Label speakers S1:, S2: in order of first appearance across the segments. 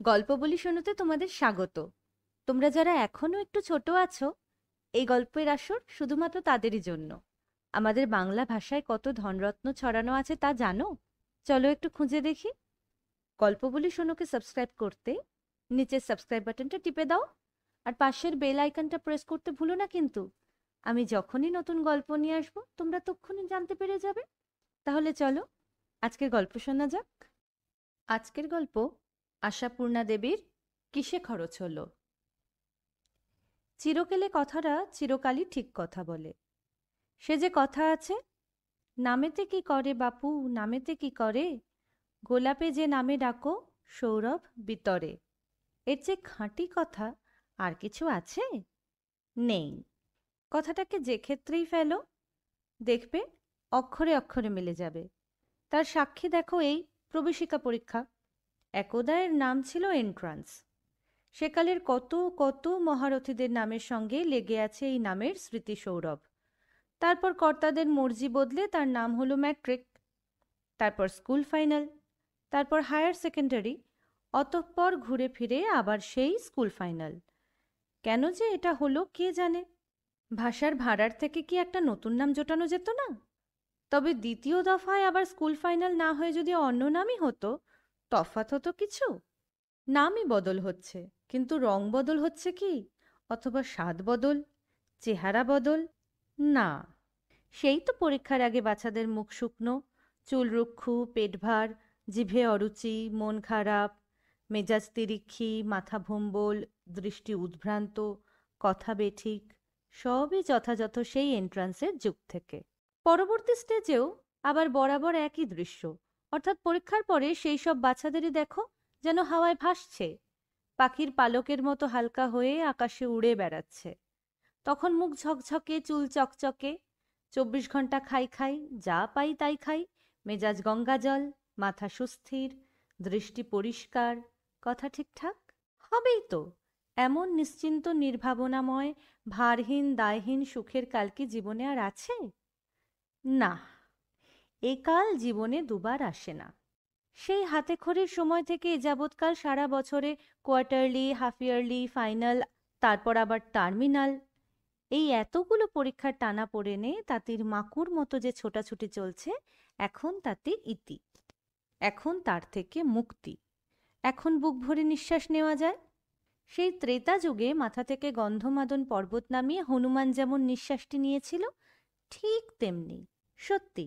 S1: গল্প বলি শোনাতে তোমাদের স্বাগত। তোমরা যারা এখনো একটু ছোট আছো, এই গল্পের আসর শুধুমাত্র তাদেরই জন্য। আমাদের বাংলা ভাষায় কত ধনরত্ন ছড়ানো আছে তা জানো? চলো একটু খুঁজে দেখি। গল্প বলি শোনোকে সাবস্ক্রাইব করতে নিচের সাবস্ক্রাইব বাটনটা টিপে দাও, আর পাশের বেল আইকনটা প্রেস করতে ভুলো না কিন্তু। আমি যখনই নতুন গল্প নিয়ে আসবো তোমরা তক্ষুনি জানতে পেরে যাবে। তাহলে চলো আজকের গল্প শোনা যাক। আজকের গল্প আশাপূর্ণা দেবীর কিসে খরচ হলো। চিরকেলে কথাটা চিরকালই ঠিক কথা বলে। সে যে কথা আছে, নামেতে কি করে বাপু, নামেতে কি করে, গোলাপে যে নামে ডাকো সৌরভ বিতরে। এর যে খাঁটি কথা আর কিছু আছে? নেই। কথাটাকে যে ক্ষেত্রেই ফেলো, দেখবে অক্ষরে অক্ষরে মিলে যাবে। তার সাক্ষী দেখো এই প্রবেশিকা পরীক্ষা। একদা এর নাম ছিল এন্ট্রান্স। সেকালের কত কত মহারথীদের নামের সঙ্গে লেগে আছে এই নামের স্মৃতি সৌরভ। তারপর কর্তাদের মর্জি বদলে তার নাম হলো ম্যাট্রিক, তারপর স্কুল ফাইনাল, তারপর হায়ার সেকেন্ডারি, অতঃপর ঘুরে ফিরে আবার সেই স্কুল ফাইনাল। কেন যে এটা হলো কে জানে। ভাষার ভাড়ার থেকে কি একটা নতুন নাম জোটানো যেত না? তবে দ্বিতীয় দফায় আবার স্কুল ফাইনাল না হয়ে যদি অন্য নামই হতো, তফাৎ হতো কিছু? নামই বদল হচ্ছে, কিন্তু রং বদল হচ্ছে কি? অথবা স্বাদ বদল, চেহারা বদল? না। সেই তো পরীক্ষার আগে বাচ্চাদের মুখ শুকনো, চুল রুক্ষ, পেট ভার, জিভে অরুচি, মন খারাপ, মেজাজ তিরিক্ষি, মাথা ভম্বল, দৃষ্টি উদ্ভ্রান্ত, কথা বেঠিক, সবই যথাযথ সেই এন্ট্রান্সের যুগ থেকে। পরবর্তী স্টেজেও আবার বরাবর একই দৃশ্য, অর্থাৎ পরীক্ষার পরে সেই সব বাচ্চাদেরই দেখো যেন হাওয়ায় ভাসছে, পাখির পালকের মতো হালকা হয়ে আকাশে উড়ে বেড়াচ্ছে। তখন মুখ ঝকঝকে, চুল চকচকে, 24 ঘন্টা খাই খাই, যা পাই তাই খাই, মেজাজ গঙ্গাজল, মাথা সুস্থির, দৃষ্টি পরিষ্কার, কথা ঠিকঠাক। হবেই তো। এমন নিশ্চিন্ত নির্ভাবনাময় ভারহীন দায়হীন সুখের কাল কি জীবনে আর আছে? না, এ কাল জীবনে দুবার আসে না। সেই হাতেখড়ির সময় থেকে এ যাবৎকাল সারা বছরে কোয়ার্টারলি, হাফ ইয়ারলি, ফাইনাল, তারপর আবার টার্মিনাল, এই এতগুলো পরীক্ষার টানাপোড়েনে তাতির মাকুর মতো যে ছোটাছুটি চলছে, এখন তাতে ইতি। এখন তার থেকে মুক্তি। এখন বুক ভরে নিঃশ্বাস নেওয়া যায়। সেই ত্রেতা যুগে মাথা থেকে গন্ধমাদন পর্বত নামিয়ে হনুমান যেমন নিঃশ্বাসটি নিয়েছিল, ঠিক তেমনি। সত্যি,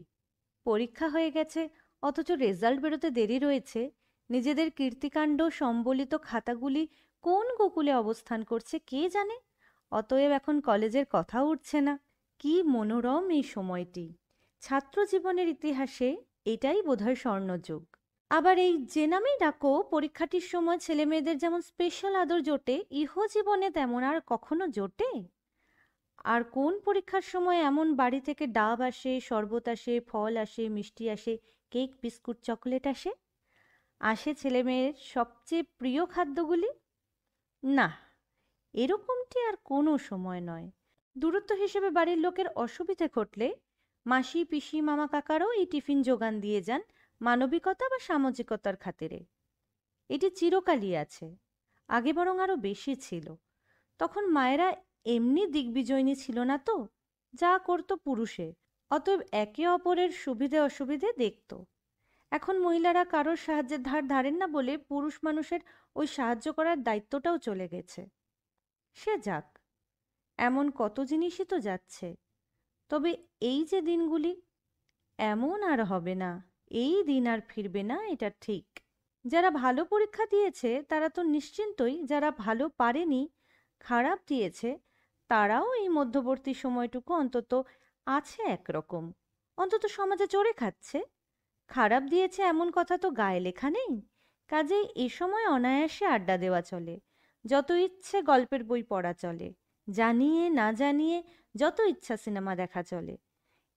S1: পরীক্ষা হয়ে গেছে, অথচ রেজাল্ট বেরোতে দেরি রয়েছে। নিজেদের কীর্তিকাণ্ড সম্বলিত খাতাগুলি কোন গোকুলে অবস্থান করছে কে জানে। অতএব এখন কলেজের কথা উঠছে না। কি মনোরম এই সময়টি! ছাত্র জীবনের ইতিহাসে এটাই বোধহয় স্বর্ণযুগ। আবার এই যে নামেই ডাকো পরীক্ষাটির সময় ছেলেমেয়েদের যেমন স্পেশাল আদর জোটে, ইহজীবনে তেমন আর কখনো জোটে? আর কোন পরীক্ষার সময় এমন বাড়ি থেকে ডাব আসে, শরবত আসে, ফল আসে, মিষ্টি আসে, কেক, বিস্কুট, চকলেট আসে? আসে ছেলেমেয়ের সবচেয়ে প্রিয় খাদ্যগুলি? না, এরকমটি আর কোনো সময় নয়। দূরত্ব হিসেবে বাড়ির লোকের অসুবিধে ঘটলে মাসি, পিসি, মামা, কাকারও এই টিফিন যোগান দিয়ে যান, মানবিকতা বা সামাজিকতার খাতিরে। এটি চিরকালই আছে, আগে বরং আরও বেশি ছিল। তখন মায়েরা এমনি দিগ্বিজয়িনী ছিল না তো, যা করত পুরুষে, অতএব একে অপরের সুবিধে অসুবিধে দেখত। এখন মহিলারা কারোর সাহায্যের ধার ধারেন না বলে পুরুষ মানুষের ওই সাহায্য করার দায়িত্বটাও চলে গেছে। সে যাক, এমন কত জিনিসই তো যাচ্ছে। তবে এই যে দিনগুলি, এমন আর হবে না। এই দিন আর ফিরবে না, এটা ঠিক। যারা ভালো পরীক্ষা দিয়েছে তারা তো নিশ্চিন্তই, যারা ভালো পারেনি, খারাপ দিয়েছে, তারাও এই মধ্যবর্তী সময়টুকু অন্তত আছে একরকম, অন্তত সমাজে চড়ে খাচ্ছে। খারাপ দিয়েছে এমন কথা তো গায়ে লেখা নেই। কাজেই এ সময় অনায়াসে আড্ডা দেওয়া চলে, যত ইচ্ছে গল্পের বই পড়া চলে, জানিয়ে না জানিয়ে যত ইচ্ছা সিনেমা দেখা চলে।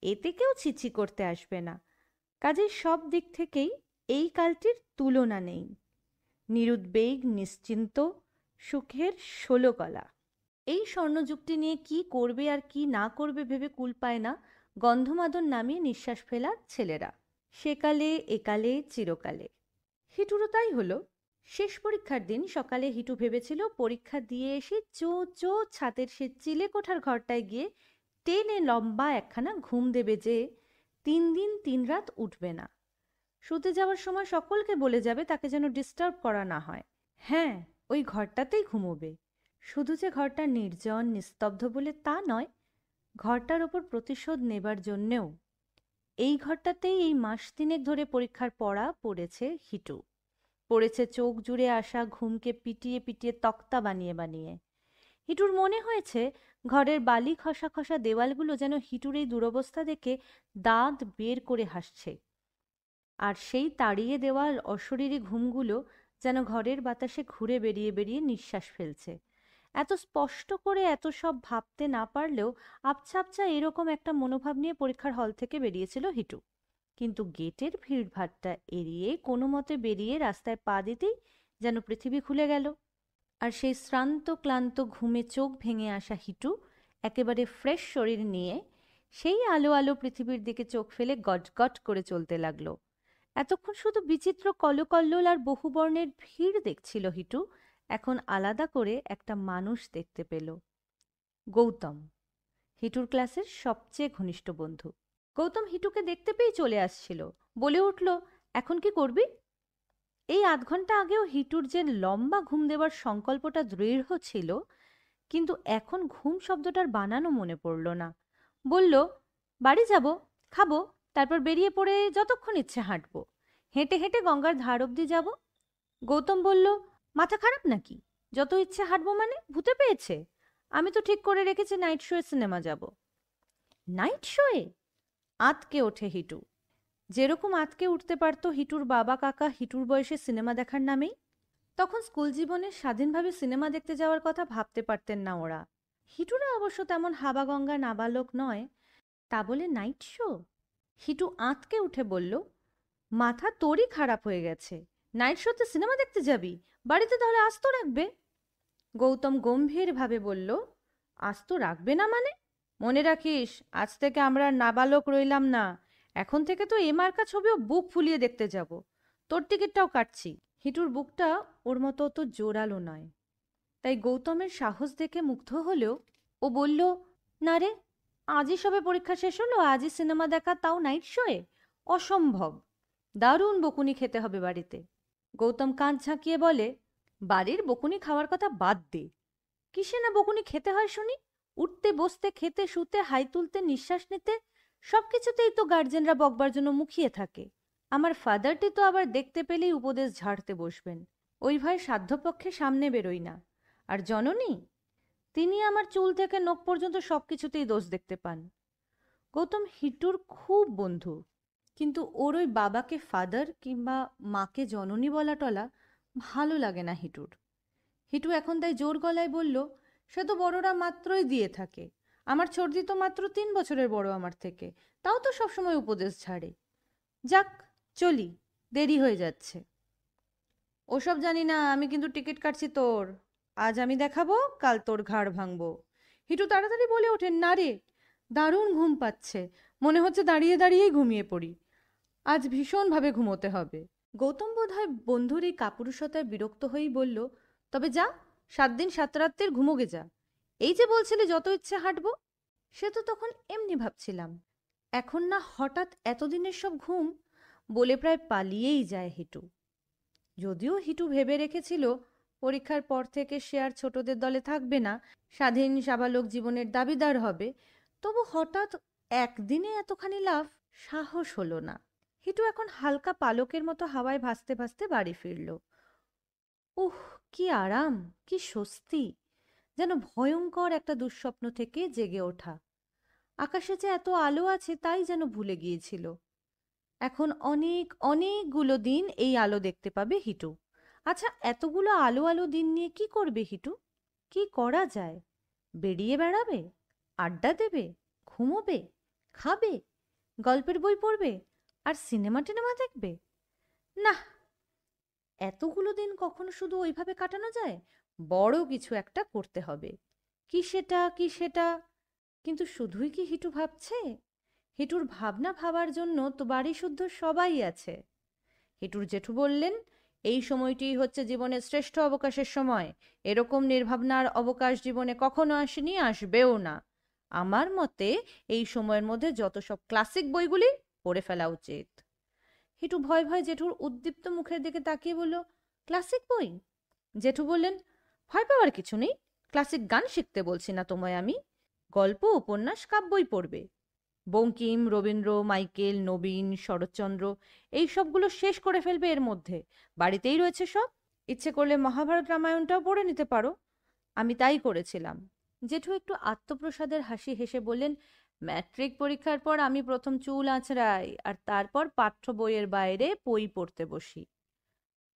S1: এতে কেউ ছিছি করতে আসবে না। কাজেই সব দিক থেকেই এই কালটির তুলনা নেই। নিরুদ্বেগ, নিশ্চিন্ত, সুখের ষোলকলা। এই স্বর্ণযুগটি নিয়ে কি করবে আর কি না করবে ভেবে কুল পায় না গন্ধমাদন নামিয়ে নিঃশ্বাস ফেলা ছেলেরা। সেকালে, একালে, চিরকালে। হিটুরও তাই হলো। শেষ পরীক্ষার দিন সকালে হিটু ভেবেছিল পরীক্ষা দিয়ে এসে চো ছাদের সে চিলেকোঠার ঘরটায় গিয়ে টেনে লম্বা একখানা ঘুম দেবে যে 3 দিন 3 রাত উঠবে না। শুতে যাওয়ার সময় সকলকে বলে যাবে তাকে যেন ডিস্টার্ব করা না হয়। হ্যাঁ, ওই ঘরটাতেই ঘুমোবে। শুধু যে ঘরটা নির্জন নিস্তব্ধ বলে তা নয়, ঘরটার ওপর প্রতিশোধ নেবার জন্যেও। এই ঘরটাতেই এই মাস 3 ধরে পরীক্ষার পড়া পড়েছে হিটু। পড়েছে চোখ জুড়ে আসা ঘুমকে পিটিয়ে পিটিয়ে তক্তা বানিয়ে বানিয়ে। হিটুর মনে হয়েছে ঘরের বালি খসা খসা দেওয়ালগুলো যেন হিটুর এই দুরবস্থা দেখে দাঁত বের করে হাসছে, আর সেই তাড়িয়ে দেওয়া অশরীরী ঘুমগুলো যেন ঘরের বাতাসে ঘুরে বেরিয়ে বেরিয়ে নিঃশ্বাস ফেলছে। এত স্পষ্ট করে এত সব ভাবতে না পারলেও আবছা আবছা এরকম একটা মনোভাব নিয়ে পরীক্ষার হল থেকে বেরিয়েছিল হিটু। কিন্তু গেটের ভিড়ভাট্টা এড়িয়ে কোনো মতে বেরিয়ে রাস্তায় পা দিতেই যেন পৃথিবী খুলে গেল। আর সেই শ্রান্ত ক্লান্ত ঘুমে চোখ ভেঙে আসা হিটু একেবারে ফ্রেশ শরীর নিয়ে সেই আলো আলো পৃথিবীর দিকে চোখ ফেলে গটগট করে চলতে লাগলো। এতক্ষণ শুধু বিচিত্র কলকল্লোল আর বহুবর্ণের ভিড় দেখছিল হিটু, এখন আলাদা করে একটা মানুষ দেখতে পেল। গৌতম, হিটুর ক্লাসের সবচেয়ে ঘনিষ্ঠ বন্ধু। গৌতম হিটুকে দেখতে পেয়েই চলে আসছিল, বলে উঠল, এখন কি করবি? এই আধ ঘন্টা আগেও হিটুর যে লম্বা ঘুম দেবার সংকল্পটা দৃঢ় ছিল, কিন্তু এখন ঘুম শব্দটার বানানো মনে পড়ল না। বলল, বাড়ি যাব, খাবো, তারপর বেরিয়ে পড়ে যতক্ষণ ইচ্ছে হাঁটবো। হেঁটে হেঁটে গঙ্গার ধার অবধি যাব। গৌতম বলল, মাথা খারাপ নাকি? যত ইচ্ছে হাঁটবো মানে ভূতে পেয়েছে? আমি তো ঠিক করে রেখেছি নাইট শোয়ে সিনেমা যাব। নাইট শোয়ে? আঁতকে ওঠে হিটু। যেরকম আঁতকে উঠতে পারত হিটুর বাবা কাকা হিটুর বয়সে সিনেমা দেখার নামেই। তখন স্কুল জীবনে স্বাধীনভাবে সিনেমা দেখতে যাওয়ার কথা ভাবতে পারতেন না ওরা। হিটুরা অবশ্য তেমন হাবাগঙ্গা নাবালক নয়, তা বলে নাইট শো? হিটু আঁতকে উঠে বলল, মাথা তোরই খারাপ হয়ে গেছে। নাইট শোতে সিনেমা দেখতে যাবি? বাড়িতে তাহলে আস্ত রাখবে। গৌতম গম্ভীরভাবে বলল, আস্ত রাখবে না মানে? মনে রাখিস, আজ থেকে আমরা নাবালক রইলাম না। এখন থেকে তো এ মার্কা ছবিও বুক ফুলিয়ে দেখতে যাব। তোর টিকিটটাও কাটছি। হিটুর বুকটা ওর মতো অত জোরালো নয়, তাই গৌতমের সাহস দেখে মুগ্ধ হলেও ও বলল, না রে, আজই সবে পরীক্ষা শেষ হলো, আজই সিনেমা দেখা, তাও নাইট শোয়ে? অসম্ভব। দারুণ বকুনি খেতে হবে বাড়িতে। গৌতম কাঁধ ঝাঁকিয়ে বলে, বাড়ির বকুনি খাওয়ার কথা বাদ দে। কিসে না বকুনি খেতে হয় শুনি? উঠতে বসতে, খেতে শুতে, হাই তুলতে, নিঃশ্বাস নিতে, সবকিছুতেই তো গার্জেনরা বকবার জন্য মুখিয়ে থাকে। আমার ফাদারটি তো আবার দেখতে পেলেই উপদেশ ঝাড়তে বসবেন। ওই ভয় সাধ্যপক্ষে সামনে বেরোই না। আর জননী, তিনি আমার চুল থেকে নখ পর্যন্ত সবকিছুতেই দোষ দেখতে পান। গৌতম হিটুর খুব বন্ধু, কিন্তু ওর ওই বাবাকে ফাদার কিংবা মাকে জননী বলা টলা ভালো লাগে না হিটুর। হিটু এখন তাই জোর গলায় বলল, সে তো বড়রা মাত্রই দিয়ে থাকে। আমার ছোটদি তো মাত্র 3 বছরের বড় আমার থেকে, তাও তো সবসময় উপদেশ ছাড়ে। যাক, চলি, দেরি হয়ে যাচ্ছে। ওসব জানি না, আমি কিন্তু টিকিট কাটছি তোর। আজ আমি দেখাবো, কাল তোর ঘাড় ভাঙবো। হিটু তাড়াতাড়ি বলে ওঠেন, না রে, দারুণ ঘুম পাচ্ছে, মনে হচ্ছে দাঁড়িয়ে দাঁড়িয়েই ঘুমিয়ে পড়ি। আজ ভীষণভাবে ঘুমোতে হবে। গৌতম বোধহয় বন্ধুর এই কাপুরুষতায় বিরক্ত হয়েই বলল, তবে যা, 7 দিন 7 রাত্রের ঘুমোগে যা। এই যে বলছিলে যত ইচ্ছে হাঁটবো। সে তো তখন এমনি ভাবছিলাম, এখন না হঠাৎ এতদিনের সব ঘুম বলে প্রায় পালিয়েই যায় হিটু। যদিও হিটু ভেবে রেখেছিল পরীক্ষার পর থেকে সে আর ছোটদের দলে থাকবে না, স্বাধীন সাবালক জীবনের দাবিদার হবে, তবু হঠাৎ একদিনে এতখানি লাভ সাহস হলো না। হিটু এখন হালকা পালকের মতো হাওয়ায় ভাসতে ভাসতে বাড়ি ফিরল। উহ, কি আরাম, কি স্বস্তি! যেন ভয়ঙ্কর একটা দুঃস্বপ্ন থেকে জেগে ওঠা। আকাশে যে এত আলো আছে তাই যেন ভুলে গিয়েছিল। এখন অনেক অনেকগুলো দিন এই আলো দেখতে পাবে হিটু। আচ্ছা, এতগুলো আলো আলো দিন নিয়ে কি করবে হিটু? কি করা যায়? বেরিয়ে বেড়াবে, আড্ডা দেবে, ঘুমোবে, খাবে, গল্পের বই পড়বে, আর সিনেমা টিনেমা দেখবে? না, এতগুলো দিন কখনো শুধু ওইভাবে কাটানো যায়? বড় কিছু একটা করতে হবে। কি সেটা, কি সেটা? কিন্তু শুধুই কি হিটু ভাবছে? হিটুর ভাবনা ভাবার জন্য তো বাড়ি শুদ্ধ সবাই আছে। হিটুর জেঠু বললেন, এই সময়টিই হচ্ছে জীবনের শ্রেষ্ঠ অবকাশের সময়। এরকম নির্ভাবনার অবকাশ জীবনে কখনো আসেনি, আসবেও না। আমার মতে এই সময়ের মধ্যে যত সব ক্লাসিক বইগুলি পড়ে ফেলা উচিত। হিটু ভয় ভয় জেঠুর উদ্দীপ্ত মুখের দিকে তাকিয়ে বলল, ক্লাসিক বই? জেঠু বললেন, ভয় পাওয়ার কিছু নেই। ক্লাসিক গান শিখতে বলছি না তোমায় আমি। গল্প, উপন্যাস, কাব্যই পড়বে। বঙ্কিম, রবীন্দ্র, মাইকেল, নবীন, শরৎচন্দ্র এই সবগুলো শেষ করে ফেলবে এর মধ্যে। বাড়িতেই রয়েছে সব। ইচ্ছে করলে মহাভারত রামায়ণটাও পড়ে নিতে পারো। আমি তাই করেছিলাম। জেঠু একটু আত্মপ্রসাদের হাসি হেসে বললেন, ম্যাট্রিক পরীক্ষার পর আমি প্রথম চুল আঁচড়াই, আর তারপর পাঠ্য বইয়ের বাইরে বই পড়তে বসি।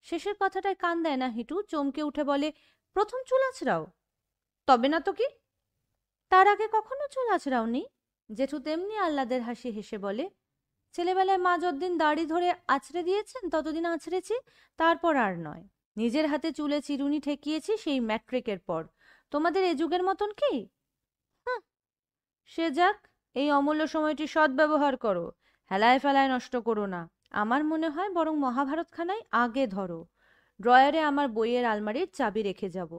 S1: শেষের কথাটায় কান দেয় না হিটু, চমকে উঠে বলে, প্রথম চুল আঁচড়াও? তবে না তো কি, তার আগে কখনো চুল আঁচড়াওনি? জেঠু তেমনি আহ্লাদের হাসি হেসে বলে, ছেলেবেলায় মা যতদিন দাড়ি ধরে আঁচড়ে দিয়েছেন ততদিন আঁচড়েছি, তারপর আর নয়। নিজের হাতে চুলে চিরুনি ঠেকিয়েছি সেই ম্যাট্রিকের পর। তোমাদের এ যুগের মতন কি? হুঁ, সে যাক, এই অমূল্য সময়টি সদ্ব্যবহার করো, হেলায় ফেলায় নষ্ট করো না। আমার মনে হয় বরং মহাভারতখানাই আগে ধরো। ড্রয়ারে আমার বইয়ের আলমারির চাবি রেখে যাব।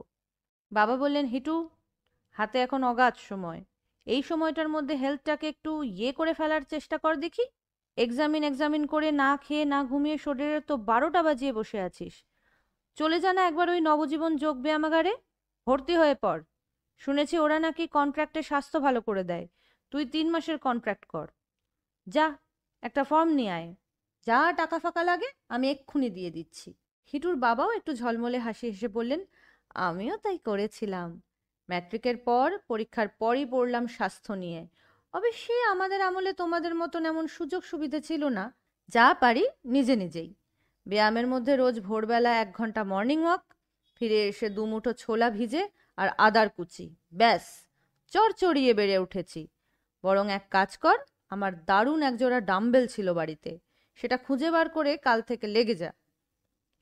S1: বাবা বললেন, হিটু, হাতে এখন অগাধ সময়। এই সময়টার মধ্যে হেলথটাকে একটু করে ফেলার চেষ্টা কর দেখি। এক্সামিন করে না খেয়ে না ঘুমিয়ে শরীরের তো 12টা বাজিয়ে বসে আছিস। চলে যা না একবার ওই নবজীবন যোগ ব্যায়ামাগারে, ভর্তি হয়ে পড়। শুনেছি ওরা নাকি কন্ট্রাক্টে স্বাস্থ্য ভালো করে দেয়। তুই 3 মাসের কন্ট্রাক্ট কর। যা, একটা ফর্ম নিয়ে আয়। যা টাকা ফাঁকা লাগে আমি এক্ষুনি দিয়ে দিচ্ছি। হিটুর বাবাও একটু ঝলমলে হাসি হেসে বললেন, আমিও তাই করেছিলাম। ম্যাট্রিকের পর পরীক্ষার পরই পড়লাম স্বাস্থ্য নিয়ে। অবশ্যই আমাদের আমলে তোমাদের মতন এমন সুযোগ সুবিধে ছিল না। যা পারি নিজে নিজেই। ব্যায়ামের মধ্যে রোজ ভোরবেলা 1 ঘন্টা মর্নিং ওয়াক, ফিরে এসে 2 মুঠো ছোলা ভিজে আর আদার কুচি, ব্যাস চড়চড়িয়ে বেড়ে উঠেছি। বরং এক কাজ কর, আমার দারুণ একজোড়া ডাম্বেল ছিল বাড়িতে, সেটা খুঁজে বার করে কাল থেকে লেগে যা।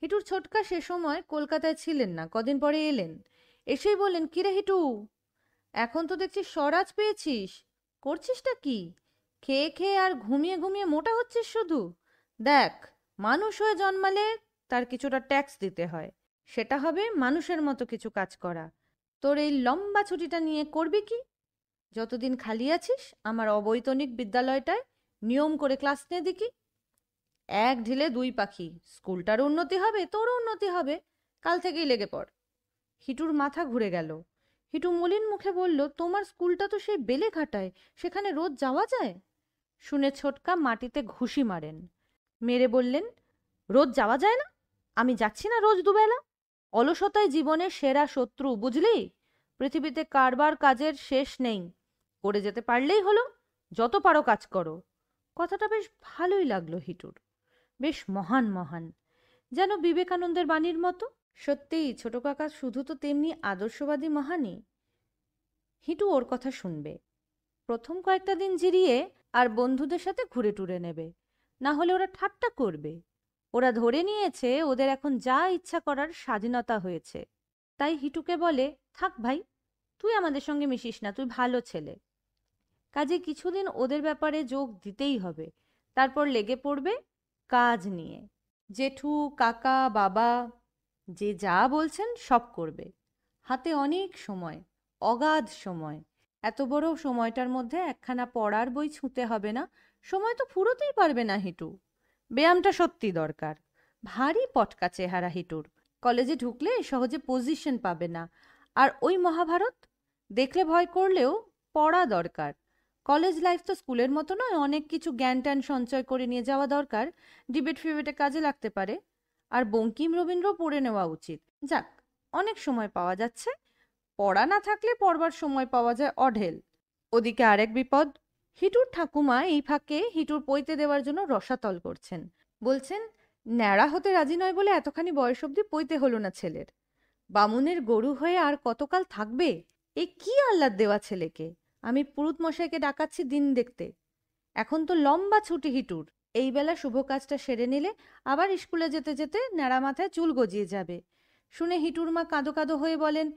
S1: হিটুর ছোটকা সে সময় কলকাতায় ছিলেন না, কদিন পরে এলেন। এসেই বললেন, কিরে হিটু, এখন তো দেখছি স্বরাজ পেয়েছিস, করছিসটা কি? খেয়ে খেয়ে আর ঘুমিয়ে ঘুমিয়ে মোটা হচ্ছিস শুধু। দেখ, মানুষ হয়ে জন্মালে তার কিছুটা ট্যাক্স দিতে হয়। সেটা হবে মানুষের মতো কিছু কাজ করা। তোর এই লম্বা ছুটিটা নিয়ে করবি কি? যতদিন খালি আছিস আমার অবৈতনিক বিদ্যালয়টায় নিয়ম করে ক্লাস নে দেখি। এক ঢিলে 2 পাখি, স্কুলটারও উন্নতি হবে, তোরও উন্নতি হবে। কাল থেকেই লেগে পড়। হিটুর মাথা ঘুরে গেল। হিটু মলিন মুখে বলল, তোমার স্কুলটা তো সেই বেলেঘাটায়, সেখানে রোজ যাওয়া যায়? শুনে ছোটকা মাটিতে ঘুষি মারেন। মেরে বললেন, রোজ যাওয়া যায় না? আমি যাচ্ছি না রোজ দুবেলা? অলসতাই জীবনের সেরা শত্রু, বুঝলি? পৃথিবীতে কারবার কাজের শেষ নেই, করে যেতে পারলেই হলো। যত পারো কাজ করো। কথাটা বেশ ভালোই লাগলো হিটুর, বেশ মহান মহান, যেন বিবেকানন্দের বাণীর মতো। সত্যিই ছোট কাকা শুধু তো তেমনি আদর্শবাদী মহানই। হিটু ওর কথা শুনবে, প্রথম কয়েকটা দিন জিরিয়ে আর বন্ধুদের সাথে ঘুরে টুরে নেবে। না হলে ওরা ঠাট্টা করবে। ওরা ধরে নিয়েছে ওদের এখন যা ইচ্ছা করার স্বাধীনতা হয়েছে। তাই হিটুকে বলে, থাক ভাই, তুই আমাদের সঙ্গে মিশিস না, তুই ভালো ছেলে। কাজে কিছুদিন ওদের ব্যাপারে যোগ দিতেই হবে, তারপর লেগে পড়বে কাজ নিয়ে। জেঠু, কাকা, বাবা যে যা বলছেন সব করবে। হাতে অনেক সময়, অগাধ সময়। এত বড় সময়টার মধ্যে একখানা পড়ার বই ছুঁতে হবে না, সময় তো ফুরোতেই পারবে না হিটু। ব্যায়ামটা সত্যি দরকার। ভারী পটকা চেহারা হিটুর, কলেজে ঢুকলে সহজে পজিশন পাবে না। আর ওই মহাভারত দেখলে ভয় করলেও পড়া দরকার। কলেজ লাইফ তো স্কুলের মতো নয়, অনেক কিছু জ্ঞান ট্যান সঞ্চয় করে নিয়ে যাওয়া দরকার, ডিবেট ফিবেটে কাজে লাগতে পারে। আর বঙ্কিম রবীন্দ্র পড়ে নেওয়া উচিত। যাক, অনেক সময় পাওয়া যাচ্ছে। পড়া না থাকলে পড়বার সময় পাওয়া যায় অঢেল। ওদিকে আরেক বিপদ, হিটুর ঠাকুমা এই ফাঁকে হিটুর পৈতে দেওয়ার জন্য রসাতল করছেন। বলছেন, ন্যাড়া হতে রাজি নয় বলে এতখানি বয়স অবধি পৈতে হলো না ছেলের। বামুনের গরু হয়ে আর কতকাল থাকবে? এ কি আহ্লাদ দেওয়া ছেলেকে! আমি পুরুত মশাইকে ডাকাচ্ছি দিন দেখতে। এখন তো লম্বা ছুটি হিটুর। এই বেলা শুভ কাজটা সেরে নিলে আবার স্কুলে যেতে যেতে ন্যাড়া মাথায় চুল গজিয়ে যাবে। শুনে হিটুর মা কাঁদো কাঁদো হয়ে বলেন,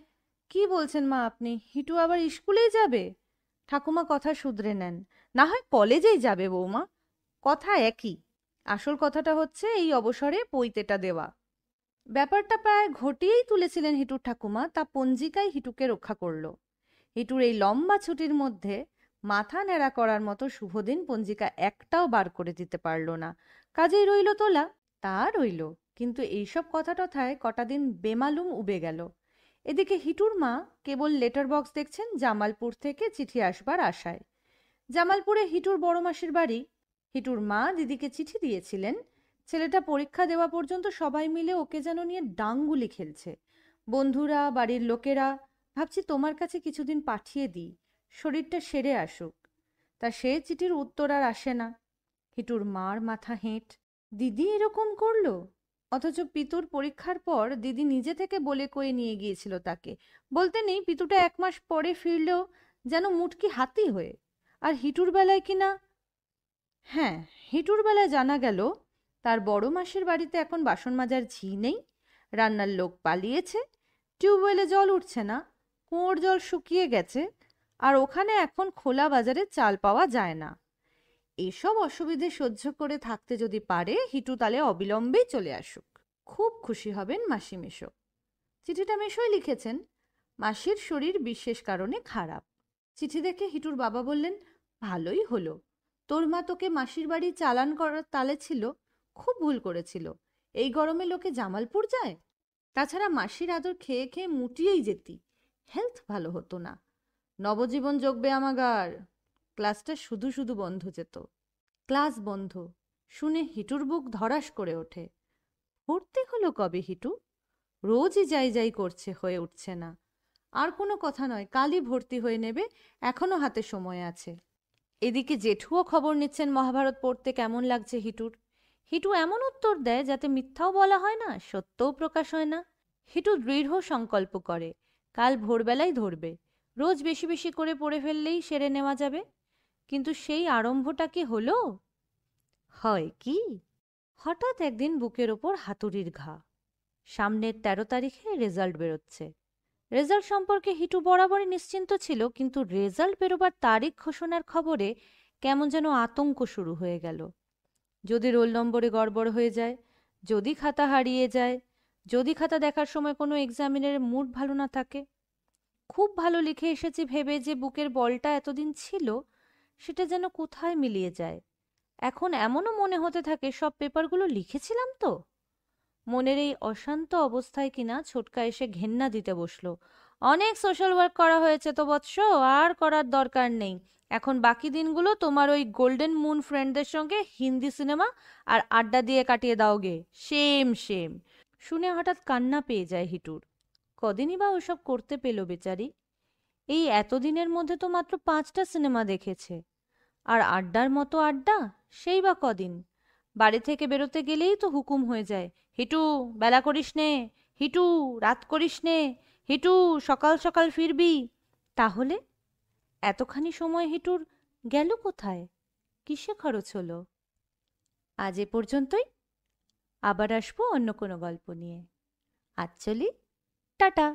S1: কি বলছেন মা আপনি? হিটু আবার স্কুলেই যাবে? ঠাকুমা কথা শুধরে নেন, না হয় কলেজেই যাবে বৌমা, কথা একই। আসল কথাটা হচ্ছে এই অবসরে পৈতেটা দেওয়া। ব্যাপারটা প্রায় ঘটিয়েই তুলেছিলেন হিটুর ঠাকুমা, তা পঞ্জিকাই হিটুকে রক্ষা করল। হিটুর এই লম্বা ছুটির মধ্যে মাথা ন্যাড়া করার মতো শুভদিন পঞ্জিকা একটাও বার করে দিতে পারল না। কাজেই রইল তোলা। তা রইল, কিন্তু এইসব কথা টথায় কটা দিন বেমালুম উবে গেল। এদিকে হিটুর মা কেবল লেটার বক্স দেখছেন জামালপুর থেকে চিঠি আসবার আশায়। জামালপুরে হিটুর বড় মাসির বাড়ি। হিটুর মা দিদিকে চিঠি দিয়েছিলেন, ছেলেটা পরীক্ষা দেওয়া পর্যন্ত সবাই মিলে ওকে যেন নিয়ে ডাংগুলি খেলছে। বন্ধুরা, বাড়ির লোকেরা। ভাবছি তোমার কাছে কিছুদিন পাঠিয়ে দিই, শরীরটা সেরে আসুক। তা সে চিঠির উত্তর আর আসে না। হিটুর মার মাথা হেঁট, দিদি এরকম করলো? অথচ পিতুর পরীক্ষার পর দিদি নিজে থেকে বলে কয়ে নিয়ে গিয়েছিল তাকে। বলতে নেই, পিতুটা 1 মাস পরে ফিরলেও যেন মুটকি হাতি হয়ে। আর হিটুর বেলায় কিনা, হ্যাঁ, হিটুর বেলায় জানা গেল তার বড় মাসির বাড়িতে এখন বাসন মাজার ঝি নেই, রান্নার লোক পালিয়েছে, টিউবওয়েলে জল উঠছে না, কুয়োর জল শুকিয়ে গেছে, আর ওখানে এখন খোলা বাজারে চাল পাওয়া যায় না। এসব অসুবিধে সহ্য করে থাকতে যদি পারে, হিটু তালে অবিলম্বেই চলে আসুক। খুব খুশি হবেন মাসি মেশো। চিঠিটা মেশোই লিখেছেন। মাসির শরীর বিশেষ কারণে খারাপ। চিঠি দেখে হিটুর বাবা বললেন, ভালোই হলো, তোর মা তোকে মাসির বাড়ি চালান করার তালে ছিল, খুব ভুল করেছিল। এই গরমে লোকে জামালপুর যায়। তাছাড়া মাসির আদর খেয়ে খেয়ে মুটিয়েই যেতি, হেলথ ভালো হতো না। নবজীবন যোগবে আমাগার। ক্লাসটা শুধু শুধু বন্ধ যেত। ক্লাস বন্ধ শুনে হিটুর বুক ধড়াস করে ওঠে। ভর্তি হলো কবে হিটু? রোজই যাই যাই করছে, হয়ে উঠছে না। আর কোনো কথা নয়, কালই ভর্তি হয়ে নেবে, এখনো হাতে সময় আছে। এদিকে জেঠুও খবর নিচ্ছেন মহাভারত পড়তে কেমন লাগছে হিটুর। হিটু এমন উত্তর দেয় যাতে মিথ্যাও বলা হয় না, সত্যও প্রকাশ হয় না। হিটু দৃঢ় সংকল্প করে, কাল ভোরবেলাই ধরবে। রোজ বেশি বেশি করে পড়ে ফেললেই সেরে নেওয়া যাবে। কিন্তু সেই আরম্ভটা কি হলো? হয় কি, হঠাৎ একদিন বুকের ওপর হাতুড়ির ঘা। সামনের 13 তারিখে রেজাল্ট বেরোচ্ছে। রেজাল্ট সম্পর্কে হিটু বরাবরই নিশ্চিন্ত ছিল, কিন্তু রেজাল্ট বেরোবার তারিখ ঘোষণার খবরে কেমন যেন আতঙ্ক শুরু হয়ে গেল। যদি রোল নম্বরে গড়বড় হয়ে যায়, যদি খাতা হারিয়ে যায়, যদি খাতা দেখার সময় কোনো এক্সামিনের মুড ভালো না থাকে। খুব ভালো লিখে এসেছি ভেবে যে বুকের বলটা এতদিন ছিল, সেটা যেন কোথায় মিলিয়ে যায়। এখন এমনও মনে হতে থাকে সব পেপারগুলো লিখেছিলাম তো। মনের এই অশান্ত অবস্থায় কিনা ছোটকা এসে ঘেন্না দিতে বসলো। অনেক সোশ্যাল ওয়ার্ক করা হয়েছে তো বৎস, আর করার দরকার নেই। এখন বাকি দিনগুলো তোমার ওই গোল্ডেন মুন ফ্রেন্ডদের সঙ্গে হিন্দি সিনেমা আর আড্ডা দিয়ে কাটিয়ে দাওগে। Same same. শুনে হঠাৎ কান্না পেয়ে যায় হিটুর। কদিনই বা ওসব করতে পেল বেচারি। এই এতদিনের মধ্যে তো মাত্র 5টা সিনেমা দেখেছে। আর আড্ডার মতো আড্ডা, সেই বা কদিন। বাড়ি থেকে বেরোতে গেলেই তো হুকুম হয়ে যায়, হিটু বেলা করিস নে, হিটু রাত করিস নে, হিটু সকাল সকাল ফিরবি। তাহলে এতখানি সময় হিটুর গেল কোথায়? কিসে খরচ হলো? আজ এ পর্যন্তই। আবার আসবো অন্য কোনো গল্প নিয়ে। আজ চলি, টাটা।